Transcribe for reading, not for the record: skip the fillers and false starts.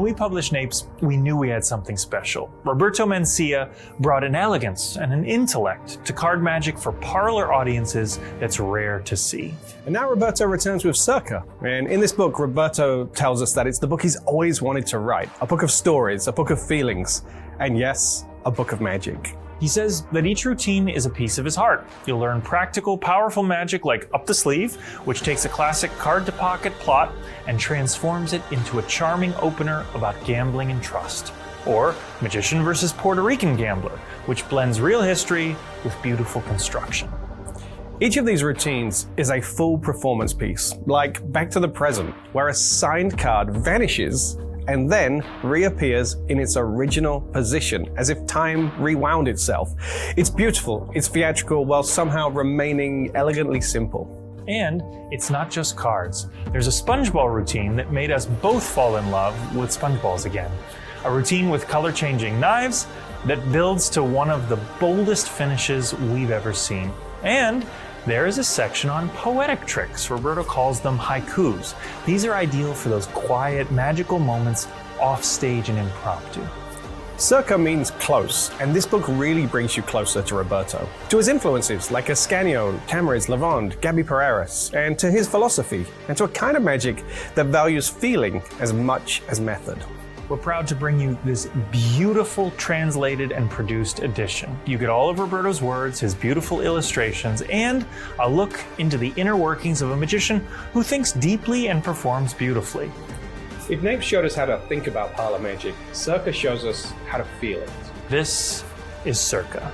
we published Napes, we knew we had something special. Roberto Mansilla brought an elegance and an intellect to card magic for parlor audiences that's rare to see. And now Roberto returns with Cerca. And in this book, Roberto tells us that it's the book he's always wanted to write. A book of stories, a book of feelings, and yes, a book of magic. He says that each routine is a piece of his heart. You'll learn practical, powerful magic like Up the Sleeve, which takes a classic card-to-pocket plot and transforms it into a charming opener about gambling and trust. Or Magician versus Puerto Rican Gambler, which blends real history with beautiful construction. Each of these routines is a full performance piece, like Back to the Present, where a signed card vanishes and then reappears in its original position, as if time rewound itself. It's beautiful, it's theatrical, while somehow remaining elegantly simple. And it's not just cards. There's a spongeball routine that made us both fall in love with spongeballs again. A routine with color-changing knives that builds to one of the boldest finishes we've ever seen. And there is a section on poetic tricks. Roberto calls them haikus. These are ideal for those quiet, magical moments off stage and impromptu. Cerca means close, and this book really brings you closer to Roberto, to his influences like Ascanio, Tamariz, Lavande, Gaby Pereiras, and to his philosophy, and to a kind of magic that values feeling as much as method. We're proud to bring you this beautiful translated and produced edition. You get all of Roberto's words, his beautiful illustrations, and a look into the inner workings of a magician who thinks deeply and performs beautifully. If Napes showed us how to think about parlor magic, Cerca shows us how to feel it. This is Cerca.